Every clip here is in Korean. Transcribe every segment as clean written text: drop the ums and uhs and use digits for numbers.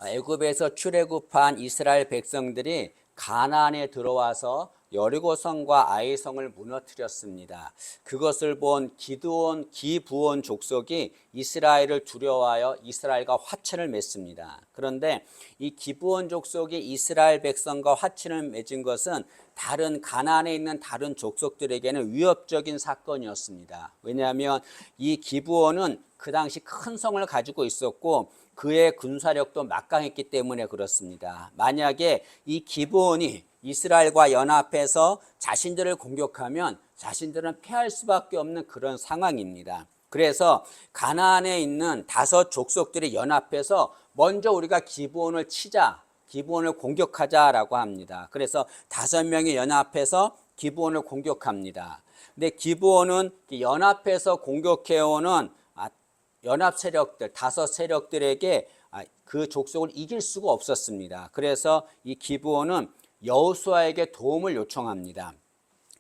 애굽에서 출애굽한 이스라엘 백성들이 가나안에 들어와서 여리고성과 아이성을 무너뜨렸습니다. 그것을 본 기브온 족속이 이스라엘을 두려워하여 이스라엘과 화친을 맺습니다. 그런데 이 기브온 족속이 이스라엘 백성과 화친을 맺은 것은 다른 가나안에 있는 다른 족속들에게는 위협적인 사건이었습니다. 왜냐하면 이 기브온은 그 당시 큰 성을 가지고 있었고 그의 군사력도 막강했기 때문에 그렇습니다. 만약에 이 기브온이 이스라엘과 연합해서 자신들을 공격하면 자신들은 패할 수밖에 없는 그런 상황입니다. 그래서 가나안에 있는 5 족속들이 연합해서 먼저 우리가 기브온을 치자, 기브온을 공격하자라고 합니다. 그래서 5명이 연합해서 기브온을 공격합니다. 근데 기브온은 연합해서 공격해오는 연합 세력들, 5 세력들에게 그 족속을 이길 수가 없었습니다. 그래서 이 기브온은 여호수아에게 도움을 요청합니다.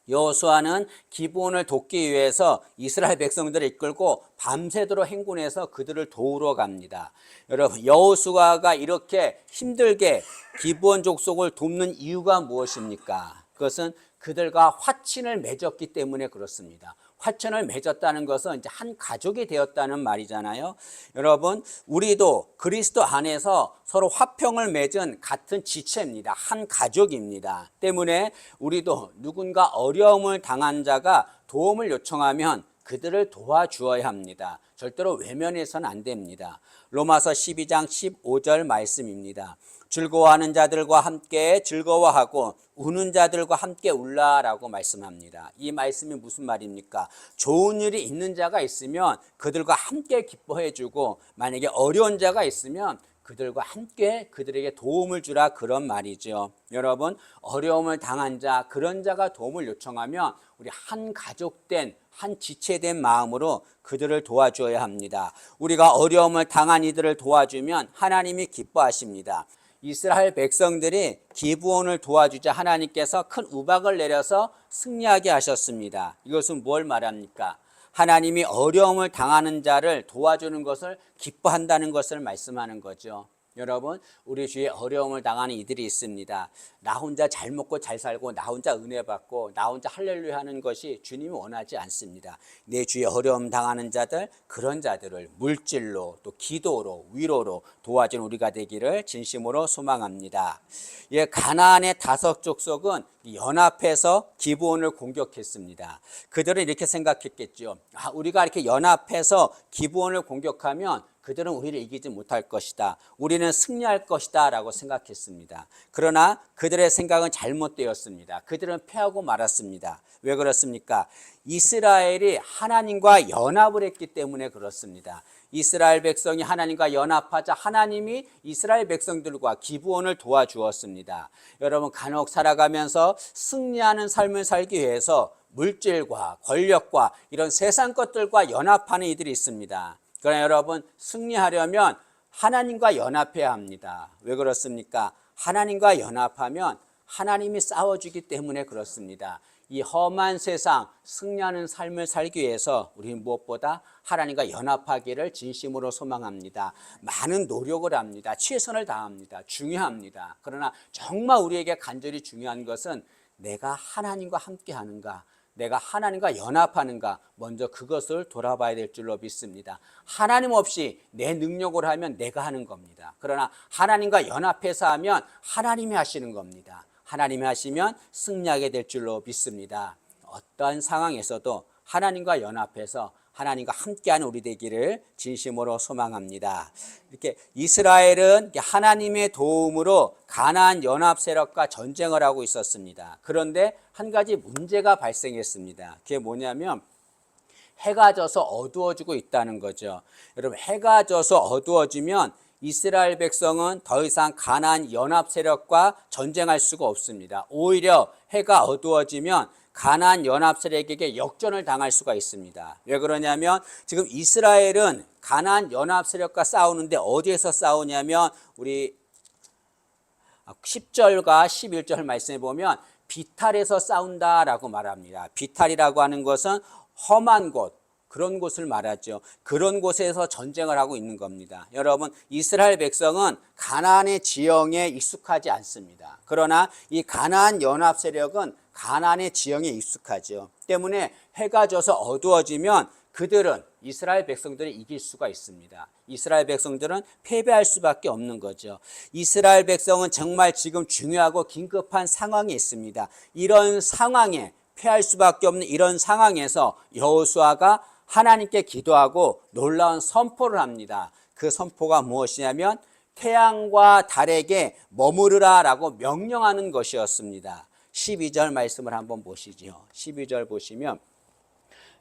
여호수아는 기브온을 돕기 위해서 이스라엘 백성들을 이끌고 밤새도록 행군해서 그들을 도우러 갑니다. 여러분, 여호수아가 이렇게 힘들게 기브온 족속을 돕는 이유가 무엇입니까? 그것은 그들과 화친을 맺었기 때문에 그렇습니다. 화친을 맺었다는 것은 이제 한 가족이 되었다는 말이잖아요. 여러분, 우리도 그리스도 안에서 서로 화평을 맺은 같은 지체입니다. 한 가족입니다. 때문에 우리도 누군가 어려움을 당한 자가 도움을 요청하면 그들을 도와주어야 합니다. 절대로 외면해서는 안 됩니다. 로마서 12장 15절 말씀입니다. 즐거워하는 자들과 함께 즐거워하고 우는 자들과 함께 울라라고 말씀합니다. 이 말씀이 무슨 말입니까? 좋은 일이 있는 자가 있으면 그들과 함께 기뻐해주고 만약에 어려운 자가 있으면 그들과 함께 그들에게 도움을 주라, 그런 말이죠. 여러분, 어려움을 당한 자, 그런 자가 도움을 요청하면 우리 한 가족된, 한 지체된 마음으로 그들을 도와줘야 합니다. 우리가 어려움을 당한 이들을 도와주면 하나님이 기뻐하십니다. 이스라엘 백성들이 기브온을 도와주자 하나님께서 큰 우박을 내려서 승리하게 하셨습니다. 이것은 뭘 말합니까? 하나님이 어려움을 당하는 자를 도와주는 것을 기뻐한다는 것을 말씀하는 거죠. 여러분, 우리 주위에 어려움을 당하는 이들이 있습니다. 나 혼자 잘 먹고 잘 살고 나 혼자 은혜 받고 나 혼자 할렐루야 하는 것이 주님이 원하지 않습니다. 내 주위에 어려움 당하는 자들, 그런 자들을 물질로 또 기도로 위로로 도와준 우리가 되기를 진심으로 소망합니다. 예, 가나안의 5 족속은 연합해서 기브온을 공격했습니다. 그들은 이렇게 생각했겠죠. 우리가 이렇게 연합해서 기브온을 공격하면 그들은 우리를 이기지 못할 것이다. 우리는 승리할 것이다 라고 생각했습니다. 그러나 그들의 생각은 잘못되었습니다. 그들은 패하고 말았습니다. 왜 그렇습니까? 이스라엘이 하나님과 연합을 했기 때문에 그렇습니다. 이스라엘 백성이 하나님과 연합하자 하나님이 이스라엘 백성들과 기브온을 도와주었습니다. 여러분, 간혹 살아가면서 승리하는 삶을 살기 위해서 물질과 권력과 이런 세상 것들과 연합하는 이들이 있습니다. 그러나 여러분, 승리하려면 하나님과 연합해야 합니다. 왜 그렇습니까? 하나님과 연합하면 하나님이 싸워주기 때문에 그렇습니다. 이 험한 세상 승리하는 삶을 살기 위해서 우리는 무엇보다 하나님과 연합하기를 진심으로 소망합니다. 많은 노력을 합니다. 최선을 다합니다. 중요합니다. 그러나 정말 우리에게 간절히 중요한 것은 내가 하나님과 함께 하는가, 내가 하나님과 연합하는가, 먼저 그것을 돌아봐야 될 줄로 믿습니다. 하나님 없이 내 능력으로 하면 내가 하는 겁니다. 그러나 하나님과 연합해서 하면 하나님이 하시는 겁니다. 하나님이 하시면 승리하게 될 줄로 믿습니다. 어떠한 상황에서도 하나님과 연합해서 하나님과 함께하는 우리 되기를 진심으로 소망합니다. 이렇게 이스라엘은 하나님의 도움으로 가나안 연합 세력과 전쟁을 하고 있었습니다. 그런데 한 가지 문제가 발생했습니다. 그게 뭐냐면 해가 져서 어두워지고 있다는 거죠. 여러분, 해가 져서 어두워지면 이스라엘 백성은 더 이상 가나안 연합 세력과 전쟁할 수가 없습니다. 오히려 해가 어두워지면 가나안 연합 세력에게 역전을 당할 수가 있습니다. 왜 그러냐면 지금 이스라엘은 가나안 연합 세력과 싸우는데 어디에서 싸우냐면 우리 10절과 11절 말씀해 보면 비탈에서 싸운다라고 말합니다. 비탈이라고 하는 것은 험한 곳, 그런 곳을 말하죠. 그런 곳에서 전쟁을 하고 있는 겁니다. 여러분, 이스라엘 백성은 가나안의 지형에 익숙하지 않습니다. 그러나 이 가나안 연합 세력은 가나안의 지형에 익숙하죠. 때문에 해가 져서 어두워지면 그들은 이스라엘 백성들을 이길 수가 있습니다. 이스라엘 백성들은 패배할 수밖에 없는 거죠. 이스라엘 백성은 정말 지금 중요하고 긴급한 상황에 있습니다. 이런 상황에 패할 수밖에 없는 이런 상황에서 여호수아가 하나님께 기도하고 놀라운 선포를 합니다. 그 선포가 무엇이냐면 태양과 달에게 머무르라 라고 명령하는 것이었습니다. 12절 말씀을 한번 보시죠. 12절 보시면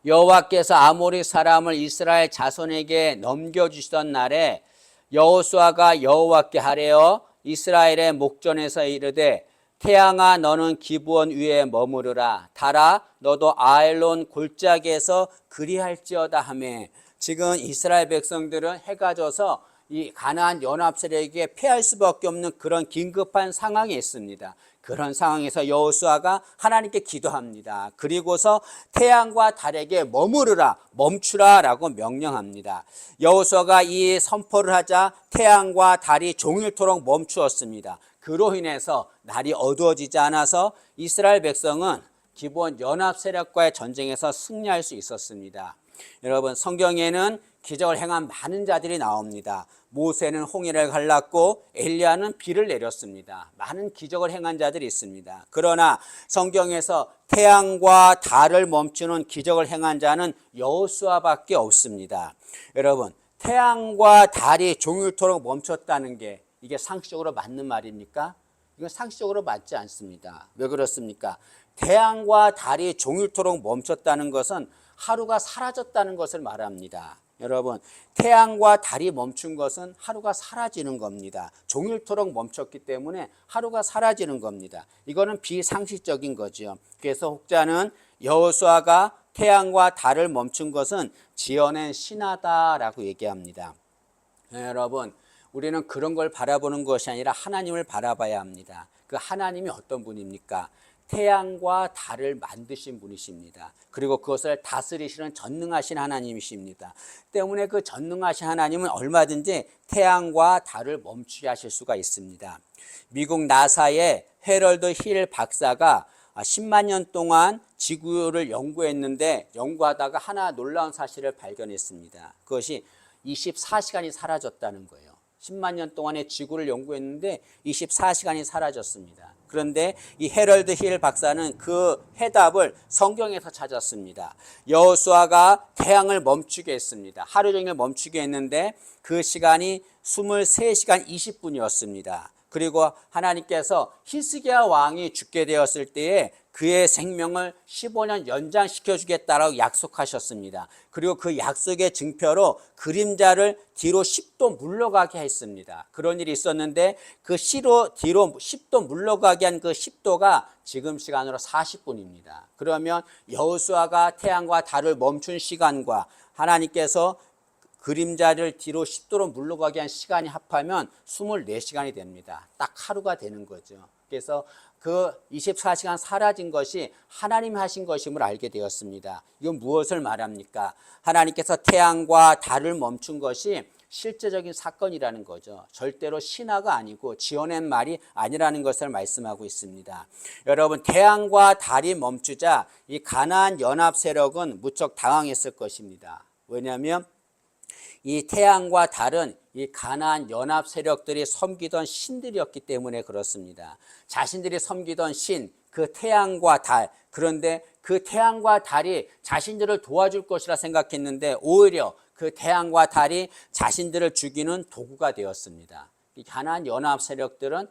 여호와께서 아모리 사람을 이스라엘 자손에게 넘겨주시던 날에 여호수아가 여호와께 하래요 이스라엘의 목전에서 이르되 태양아 너는 기브온 위에 머무르라 달아 너도 아엘론 골짜기에서 그리할지어다 하며 지금 이스라엘 백성들은 해가 져서 이 가나안 연합 세력에게 패할 수밖에 없는 그런 긴급한 상황에 있습니다. 그런 상황에서 여호수아가 하나님께 기도합니다. 그리고서 태양과 달에게 머무르라 멈추라 라고 명령합니다. 여호수아가 이 선포를 하자 태양과 달이 종일토록 멈추었습니다. 그로 인해서 날이 어두워지지 않아서 이스라엘 백성은 기브온 연합 세력과의 전쟁에서 승리할 수 있었습니다. 여러분 성경에는 기적을 행한 많은 자들이 나옵니다. 모세는 홍해를 갈랐고 엘리야는 비를 내렸습니다. 많은 기적을 행한 자들이 있습니다. 그러나 성경에서 태양과 달을 멈추는 기적을 행한 자는 여호수아밖에 없습니다. 여러분 태양과 달이 종일토록 멈췄다는 게 이게 상식적으로 맞는 말입니까? 이건 상식적으로 맞지 않습니다. 왜 그렇습니까? 태양과 달이 종일토록 멈췄다는 것은 하루가 사라졌다는 것을 말합니다. 여러분 태양과 달이 멈춘 것은 하루가 사라지는 겁니다. 종일토록 멈췄기 때문에 하루가 사라지는 겁니다. 이거는 비상식적인 거죠. 그래서 혹자는 여호수아가 태양과 달을 멈춘 것은 지어낸 신화다라고 얘기합니다. 여러분 우리는 그런 걸 바라보는 것이 아니라 하나님을 바라봐야 합니다. 그 하나님이 어떤 분입니까? 태양과 달을 만드신 분이십니다. 그리고 그것을 다스리시는 전능하신 하나님이십니다. 때문에 그 전능하신 하나님은 얼마든지 태양과 달을 멈추게 하실 수가 있습니다. 미국 나사의 헤럴드 힐 박사가 10만 년 동안 지구를 연구했는데 연구하다가 하나 놀라운 사실을 발견했습니다. 그것이 24시간이 사라졌다는 거예요. 10만 년 동안의 지구를 연구했는데 24시간이 사라졌습니다. 그런데 이 헤럴드 힐 박사는 그 해답을 성경에서 찾았습니다. 여호수아가 태양을 멈추게 했습니다. 하루 종일 멈추게 했는데 그 시간이 23시간 20분이었습니다. 그리고 하나님께서 히스기야 왕이 죽게 되었을 때에 그의 생명을 15년 연장시켜 주겠다라고 약속하셨습니다. 그리고 그 약속의 증표로 그림자를 뒤로 10도 물러가게 했습니다. 그런 일이 있었는데 그 뒤로 10도 물러가게 한 그 10도가 지금 시간으로 40분입니다. 그러면 여호수아가 태양과 달을 멈춘 시간과 하나님께서 그림자를 뒤로 10도로 물러가게 한 시간이 합하면 24시간이 됩니다. 딱 하루가 되는 거죠. 그래서 그 24시간 사라진 것이 하나님이 하신 것임을 알게 되었습니다. 이건 무엇을 말합니까? 하나님께서 태양과 달을 멈춘 것이 실제적인 사건이라는 거죠. 절대로 신화가 아니고 지어낸 말이 아니라는 것을 말씀하고 있습니다. 여러분 태양과 달이 멈추자 이 가나안 연합 세력은 무척 당황했을 것입니다. 왜냐하면 이 태양과 달은 이 가나안 연합 세력들이 섬기던 신들이었기 때문에 그렇습니다. 자신들이 섬기던 신, 그 태양과 달, 그런데 그 태양과 달이 자신들을 도와줄 것이라 생각했는데 오히려 그 태양과 달이 자신들을 죽이는 도구가 되었습니다. 이 가나안 연합 세력들은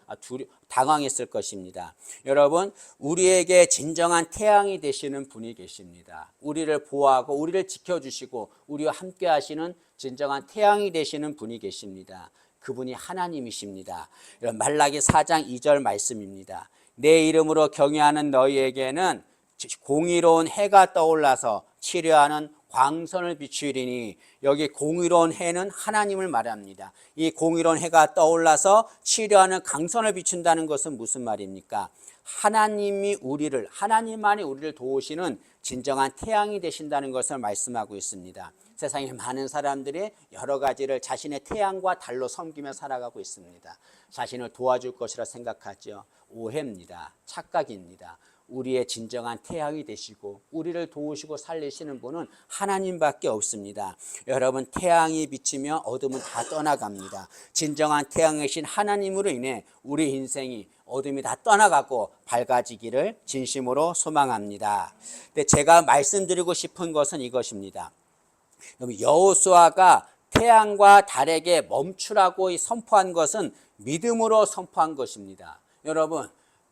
당황했을 것입니다. 여러분, 우리에게 진정한 태양이 되시는 분이 계십니다. 우리를 보호하고 우리를 지켜주시고 우리와 함께 하시는 진정한 태양이 되시는 분이 계십니다. 그분이 하나님이십니다. 말라기 4장 2절 말씀입니다. 내 이름으로 경외하는 너희에게는 공의로운 해가 떠올라서 치료하는 광선을 비추리니, 여기 공의로운 해는 하나님을 말합니다. 이 공의로운 해가 떠올라서 치료하는 강선을 비춘다는 것은 무슨 말입니까? 하나님만이 우리를 도우시는 진정한 태양이 되신다는 것을 말씀하고 있습니다. 세상에 많은 사람들이 여러 가지를 자신의 태양과 달로 섬기며 살아가고 있습니다. 자신을 도와줄 것이라 생각하죠. 오해입니다. 착각입니다. 우리의 진정한 태양이 되시고 우리를 도우시고 살리시는 분은 하나님밖에 없습니다. 여러분, 태양이 비치며 어둠은 다 떠나갑니다. 진정한 태양이신 하나님으로 인해 우리 인생이 어둠이 다 떠나가고 밝아지기를 진심으로 소망합니다. 근데 제가 말씀드리고 싶은 것은 이것입니다. 여호수아가 태양과 달에게 멈추라고 선포한 것은 믿음으로 선포한 것입니다. 여러분,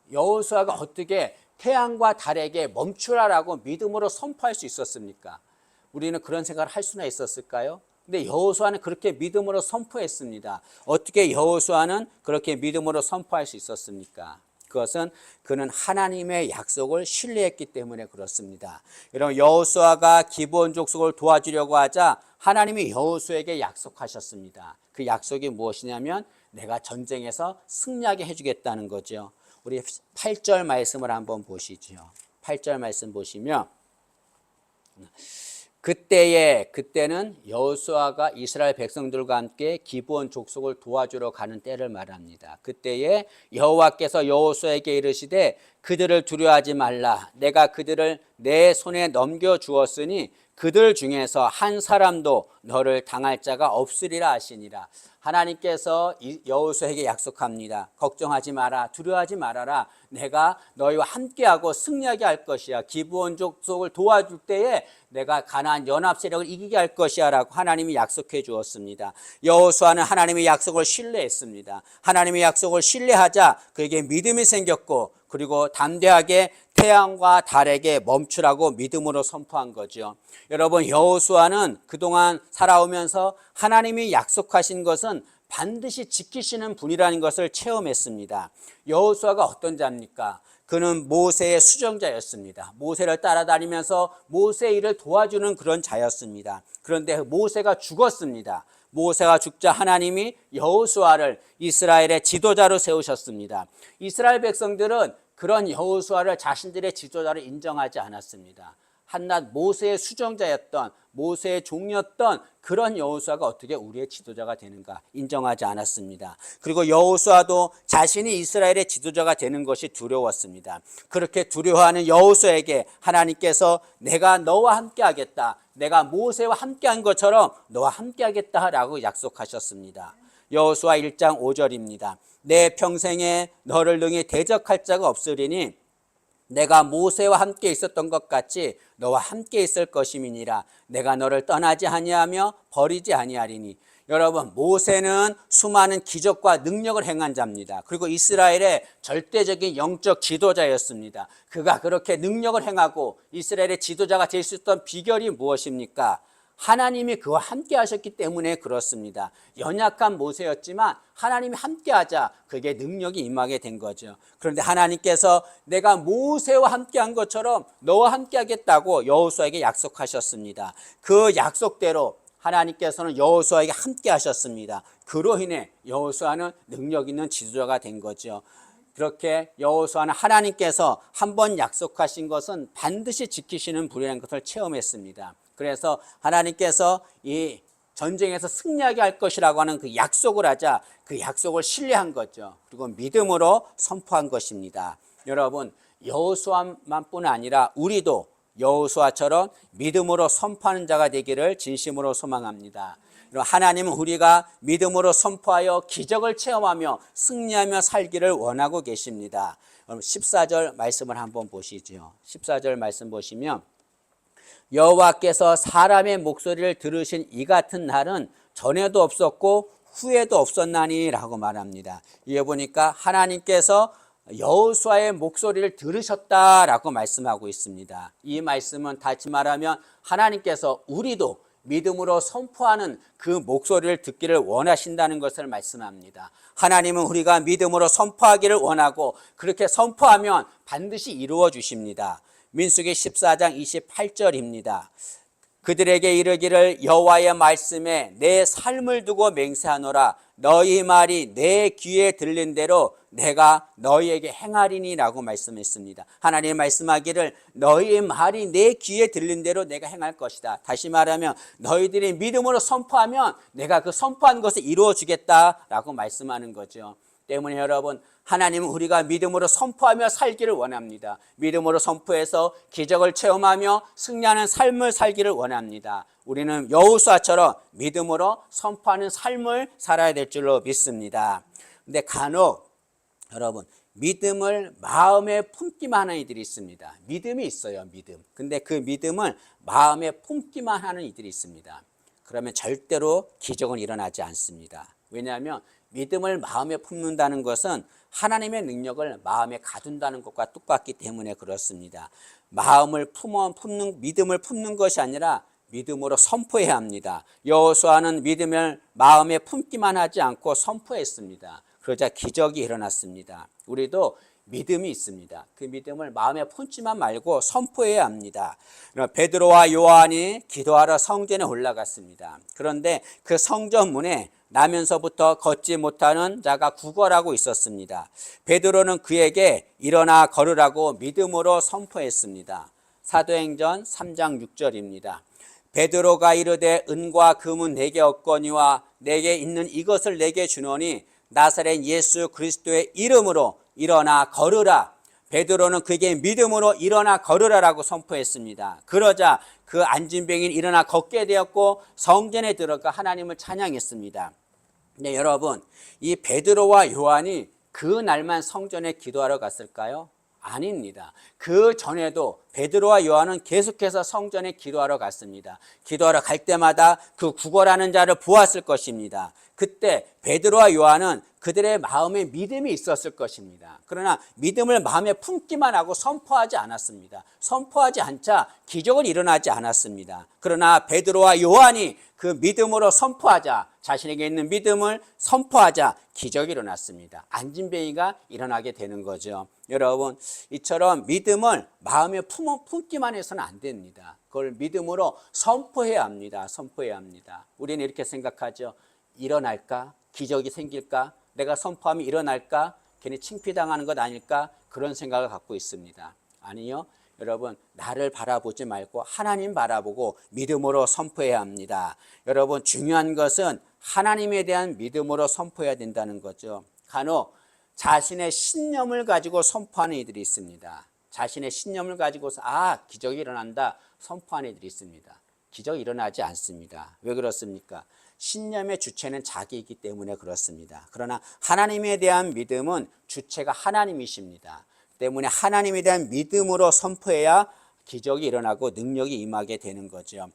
여호수아가 어떻게 태양과 달에게 멈추라라고 믿음으로 선포할 수 있었습니까? 우리는 그런 생각을 할 수나 있었을까요? 근데 여호수아는 그렇게 믿음으로 선포했습니다. 어떻게 여호수아는 그렇게 믿음으로 선포할 수 있었습니까? 그것은 그는 하나님의 약속을 신뢰했기 때문에 그렇습니다. 여러분, 여호수아가 기브온 족속을 도와주려고 하자 하나님이 여호수아에게 약속하셨습니다. 그 약속이 무엇이냐면 내가 전쟁에서 승리하게 해주겠다는 거죠. 우리 8절 말씀을 한번 보시죠. 8절 말씀 보시면 그때는 여호수아가 이스라엘 백성들과 함께 기브온 족속을 도와주러 가는 때를 말합니다. 그때에 여호와께서 여호수아에게 이르시되 그들을 두려워하지 말라. 내가 그들을 내 손에 넘겨주었으니 그들 중에서 한 사람도 너를 당할 자가 없으리라 하시니라. 하나님께서 여호수아에게 약속합니다. 걱정하지 마라, 두려워하지 말아라. 내가 너희와 함께하고 승리하게 할 것이야. 기브온 족속을 도와줄 때에 내가 가나안 연합 세력을 이기게 할 것이야 라고 하나님이 약속해 주었습니다. 여호수아는 하나님의 약속을 신뢰했습니다. 하나님의 약속을 신뢰하자 그에게 믿음이 생겼고, 그리고 담대하게 태양과 달에게 멈추라고 믿음으로 선포한 거죠. 여러분, 여호수아는 그동안 살아오면서 하나님이 약속하신 것은 반드시 지키시는 분이라는 것을 체험했습니다. 여호수아가 어떤 자입니까? 그는 모세의 수정자였습니다. 모세를 따라다니면서 모세의 일을 도와주는 그런 자였습니다. 그런데 모세가 죽었습니다. 모세가 죽자 하나님이 여호수아를 이스라엘의 지도자로 세우셨습니다. 이스라엘 백성들은 그런 여호수아를 자신들의 지도자로 인정하지 않았습니다. 한낱 모세의 수정자였던, 모세의 종이었던 그런 여호수아가 어떻게 우리의 지도자가 되는가 인정하지 않았습니다. 그리고 여호수아도 자신이 이스라엘의 지도자가 되는 것이 두려웠습니다. 그렇게 두려워하는 여호수아에게 하나님께서 내가 너와 함께 하겠다, 내가 모세와 함께 한 것처럼 너와 함께 하겠다라고 약속하셨습니다. 여호수아 1장 5절입니다. 내 평생에 너를 능히 대적할 자가 없으리니 내가 모세와 함께 있었던 것 같이 너와 함께 있을 것임이니라. 내가 너를 떠나지 아니하며 버리지 아니하리니. 여러분, 모세는 수많은 기적과 능력을 행한 자입니다. 그리고 이스라엘의 절대적인 영적 지도자였습니다. 그가 그렇게 능력을 행하고 이스라엘의 지도자가 될 수 있었던 비결이 무엇입니까? 하나님이 그와 함께 하셨기 때문에 그렇습니다. 연약한 모세였지만 하나님이 함께 하자 그게 능력이 임하게 된 거죠. 그런데 하나님께서 내가 모세와 함께 한 것처럼 너와 함께 하겠다고 여호수아에게 약속하셨습니다. 그 약속대로 하나님께서는 여호수아에게 함께 하셨습니다. 그로 인해 여호수아는 능력 있는 지도자가 된 거죠. 그렇게 여호수아는 하나님께서 한번 약속하신 것은 반드시 지키시는 분이라는 것을 체험했습니다. 그래서 하나님께서 이 전쟁에서 승리하게 할 것이라고 하는 그 약속을 하자 그 약속을 신뢰한 거죠. 그리고 믿음으로 선포한 것입니다. 여러분, 여호수아만뿐 아니라 우리도 여호수아처럼 믿음으로 선포하는 자가 되기를 진심으로 소망합니다. 하나님은 우리가 믿음으로 선포하여 기적을 체험하며 승리하며 살기를 원하고 계십니다. 14절 말씀을 한번 보시죠. 14절 말씀 보시면 여호와께서 사람의 목소리를 들으신 이 같은 날은 전에도 없었고 후에도 없었나니 라고 말합니다. 이에 보니까 하나님께서 여호수아의 목소리를 들으셨다라고 말씀하고 있습니다. 이 말씀은 다시 말하면 하나님께서 우리도 믿음으로 선포하는 그 목소리를 듣기를 원하신다는 것을 말씀합니다. 하나님은 우리가 믿음으로 선포하기를 원하고 그렇게 선포하면 반드시 이루어 주십니다. 민수기 14장 28절입니다. 그들에게 이르기를 여호와의 말씀에 내 삶을 두고 맹세하노라. 너희 말이 내 귀에 들린 대로 내가 너희에게 행하리니라고 말씀했습니다. 하나님 말씀하기를 너희의 말이 내 귀에 들린 대로 내가 행할 것이다. 다시 말하면 너희들이 믿음으로 선포하면 내가 그 선포한 것을 이루어 주겠다라고 말씀하는 거죠. 때문에 여러분, 하나님은 우리가 믿음으로 선포하며 살기를 원합니다. 믿음으로 선포해서 기적을 체험하며 승리하는 삶을 살기를 원합니다. 우리는 여호수아처럼 믿음으로 선포하는 삶을 살아야 될 줄로 믿습니다. 근데 간혹 여러분, 믿음을 마음에 품기만 하는 이들이 있습니다. 믿음이 있어요, 믿음. 근데 그 믿음을 마음에 품기만 하는 이들이 있습니다. 그러면 절대로 기적은 일어나지 않습니다. 왜냐하면 믿음을 마음에 품는다는 것은 하나님의 능력을 마음에 가둔다는 것과 똑같기 때문에 그렇습니다. 마음을 믿음을 품는 것이 아니라 믿음으로 선포해야 합니다. 여호수아는 믿음을 마음에 품기만 하지 않고 선포했습니다. 그러자 기적이 일어났습니다. 우리도 믿음이 있습니다. 그 믿음을 마음에 품지만 말고 선포해야 합니다. 베드로와 요한이 기도하러 성전에 올라갔습니다. 그런데 그 성전 문에 나면서부터 걷지 못하는 자가 구걸하고 있었습니다. 베드로는 그에게 일어나 걸으라고 믿음으로 선포했습니다. 사도행전 3장 6절입니다. 베드로가 이르되 은과 금은 내게 없거니와 내게 있는 이것을 내게 주노니 나사렛 예수 그리스도의 이름으로 일어나 걸으라. 베드로는 그에게 믿음으로 일어나 걸으라라고 선포했습니다. 그러자 그 안진병인 일어나 걷게 되었고 성전에 들어가 하나님을 찬양했습니다. 네, 여러분, 이 베드로와 요한이 그 날만 성전에 기도하러 갔을까요? 아닙니다. 그 전에도 베드로와 요한은 계속해서 성전에 기도하러 갔습니다. 기도하러 갈 때마다 그 구걸하는 자를 보았을 것입니다. 그때 베드로와 요한은 그들의 마음에 믿음이 있었을 것입니다. 그러나 믿음을 마음에 품기만 하고 선포하지 않았습니다. 선포하지 않자 기적은 일어나지 않았습니다. 그러나 베드로와 요한이 그 믿음으로 선포하자, 자신에게 있는 믿음을 선포하자 기적이 일어났습니다. 안진뱅이가 일어나게 되는 거죠. 여러분, 이처럼 믿음을 마음에 품기만 해서는 안 됩니다. 그걸 믿음으로 선포해야 합니다. 선포해야 합니다. 우리는 이렇게 생각하죠. 일어날까? 기적이 생길까? 내가 선포하면 일어날까? 괜히 창피당하는 것 아닐까? 그런 생각을 갖고 있습니다. 아니요. 여러분, 나를 바라보지 말고 하나님 바라보고 믿음으로 선포해야 합니다. 여러분, 중요한 것은 하나님에 대한 믿음으로 선포해야 된다는 거죠. 간혹 자신의 신념을 가지고 선포하는 이들이 있습니다. 자신의 신념을 가지고서 기적이 일어난다 선포하는 이들이 있습니다. 기적이 일어나지 않습니다. 왜 그렇습니까? 신념의 주체는 자기이기 때문에 그렇습니다. 그러나 하나님에 대한 믿음은 주체가 하나님이십니다. 때문에 하나님에 대한 믿음으로 선포해야 기적이 일어나고 능력이 임하게 되는 거죠.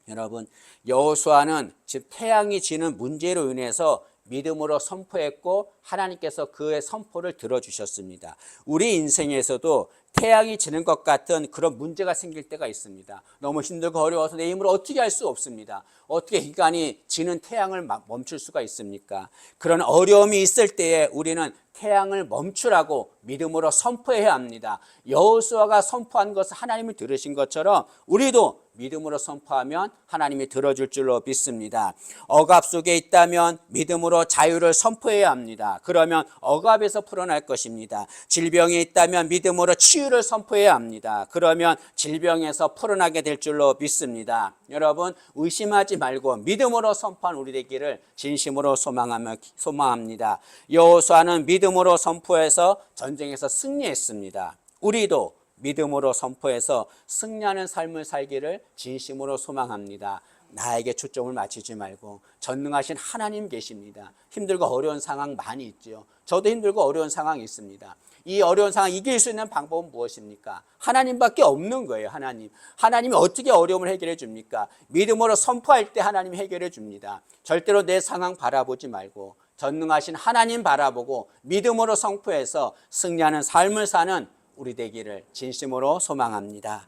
여러분, 여호수아는 즉 태양이 지는 문제로 인해서 믿음으로 선포했고 하나님께서 그의 선포를 들어주셨습니다. 우리 인생에서도 태양이 지는 것 같은 그런 문제가 생길 때가 있습니다. 너무 힘들고 어려워서 내 힘으로 어떻게 할 수 없습니다. 어떻게 인간이 지는 태양을 멈출 수가 있습니까? 그런 어려움이 있을 때에 우리는 태양을 멈추라고 믿음으로 선포해야 합니다. 여호수아가 선포한 것을 하나님이 들으신 것처럼 우리도 믿음으로 선포하면 하나님이 들어줄 줄로 믿습니다. 억압 속에 있다면 믿음으로 자유를 선포해야 합니다. 그러면 억압에서 풀어날 것입니다. 질병이 있다면 믿음으로 치유를 선포해야 합니다. 그러면 질병에서 풀어나게 될 줄로 믿습니다. 여러분, 의심하지 말고 믿음으로 선포한 우리 되기를 진심으로 소망합니다. 여호수아는 믿음으로 선포해서 전쟁에서 승리했습니다. 우리도 믿음으로 선포해서 승리하는 삶을 살기를 진심으로 소망합니다. 나에게 초점을 맞추지 말고 전능하신 하나님 계십니다. 힘들고 어려운 상황 많이 있죠. 저도 힘들고 어려운 상황이 있습니다. 이 어려운 상황 이길 수 있는 방법은 무엇입니까? 하나님밖에 없는 거예요. 하나님이 어떻게 어려움을 해결해 줍니까? 믿음으로 선포할 때 하나님이 해결해 줍니다. 절대로 내 상황 바라보지 말고 전능하신 하나님 바라보고 믿음으로 선포해서 승리하는 삶을 사는 우리 되기를 진심으로 소망합니다.